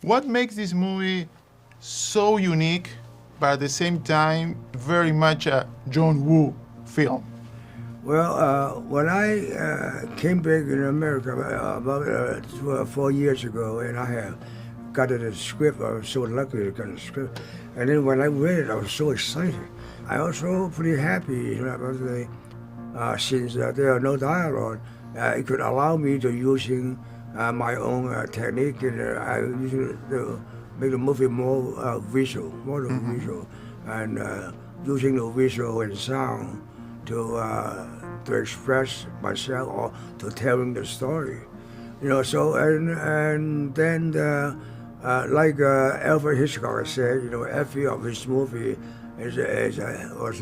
What makes this movie so unique, but at the same time very much a John Woo film? Well, when I came back in America about 4 years ago, and I have got the script, I was so lucky to get the script. And then when I read it, I was so excited. I also pretty happy, about since there are no dialogue, it could allow me to using my own technique, and I usually make the movie more visual, visual, and using the visual and sound to express myself or to telling the story, So and then like Alfred Hitchcock said, every of his movie was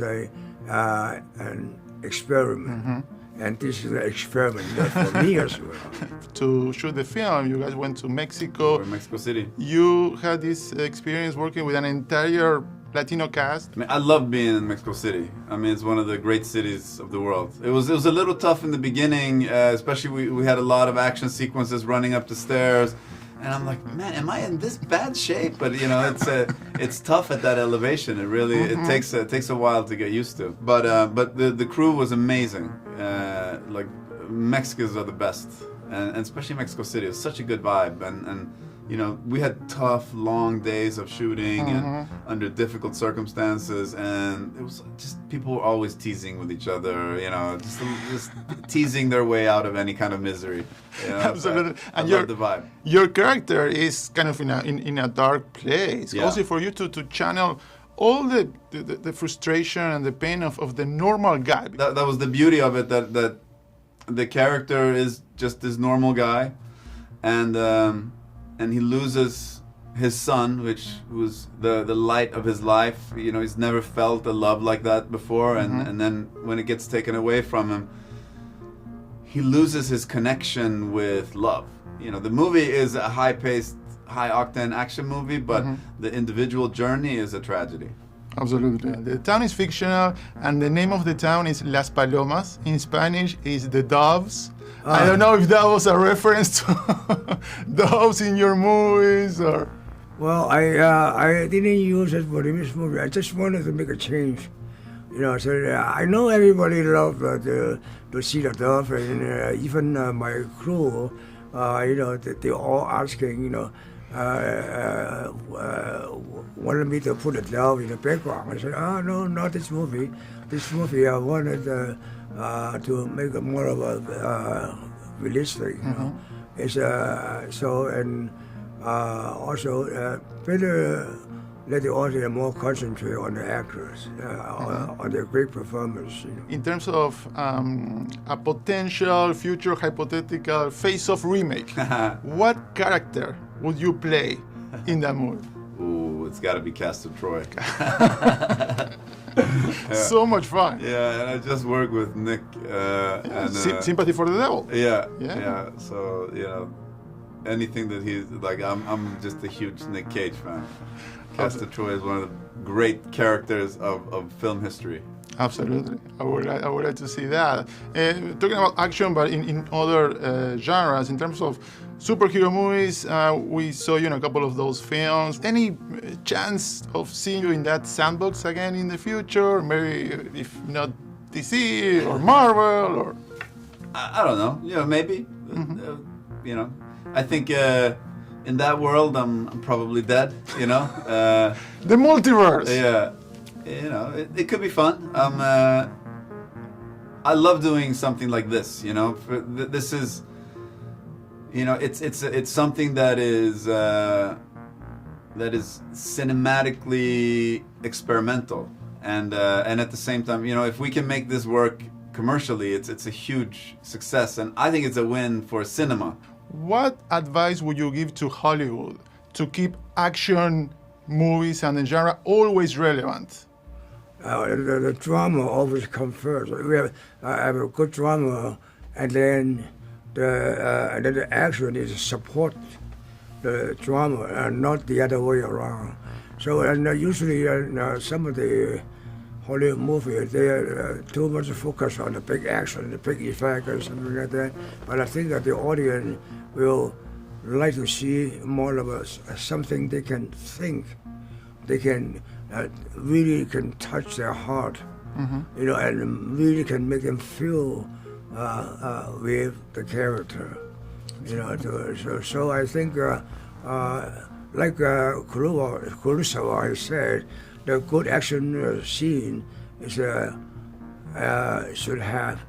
an experiment, and this is an experiment for me as well. To shoot the film, you guys went to Mexico. Or Mexico City. You had this experience working with an entire Latino cast. I love being in Mexico City. It's one of the great cities of the world. It was a little tough in the beginning, especially we had a lot of action sequences running up the stairs, and I'm like, man, am I in this bad shape? But it's tough at that elevation. It really it takes a while to get used to. But the crew was amazing. Like Mexicans are the best, and especially Mexico City. It's such a good vibe, and we had tough, long days of shooting and under difficult circumstances, and it was just people were always teasing with each other, just teasing their way out of any kind of misery. Absolutely. So and I love the vibe. Your character is kind of in a dark place. Yeah. Also for you to channel all the frustration and the pain of the normal guy. That was the beauty of it, that the character is just this normal guy, and he loses his son, which was the light of his life. He's never felt a love like that before, and then when it gets taken away from him, he loses his connection with love. The movie is a high-paced, high-octane action movie, but the individual journey is a tragedy. Absolutely. The town is fictional, and the name of the town is Las Palomas. In Spanish, is the Doves. I don't know if that was a reference to doves in your movies, or... Well, I didn't use it for this movie. I just wanted to make a change. So I know everybody loves to see the dove, and even my crew, they're all asking, wanted me to put a dove in the background. I said, oh, no, not this movie. This movie, I wanted to make it more of a realistic, It's so, and also better let the audience more concentrate on the actors, on their great performance. In terms of a potential future hypothetical face-off remake, what character would you play in that movie? Ooh, it's got to be Castor Troy. So much fun. Yeah, and I just worked with Nick. And, Sympathy for the Devil. Yeah. So anything that he's like, I'm just a huge Nick Cage fan. Castor Troy is one of the great characters of film history. Absolutely. I would like to see that. Talking about action, but in other genres, in terms of superhero movies, we saw you in a couple of those films. Any chance of seeing you in that sandbox again in the future? Maybe if not DC or Marvel or... I don't know. Maybe. I think in that world I'm probably dead. The multiverse. Yeah. It could be fun. I love doing something like this. This is, it's something that is cinematically experimental, and at the same time, if we can make this work commercially, it's a huge success, and I think it's a win for cinema. What advice would you give to Hollywood to keep action movies and the genre always relevant? The drama always comes first. We have a good drama, and then the action is support the drama, and not the other way around. So, and usually some of the Hollywood movies, they are too much focused on the big action, the big effect, or something like that. But I think that the audience will like to see more of something they can think, they can really can touch their heart, and really can make them feel with the character, So I think, like Kurosawa said, the good action scene is should have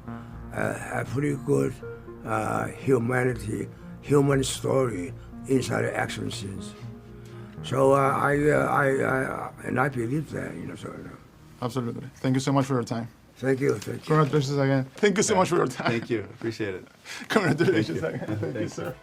a pretty good human story inside the action scenes. So I believe that, Absolutely. Thank you so much for your time. Thank you. Congratulations again. Thank you so much for your time. Thank you. Appreciate it. Congratulations again. Thank you, sir.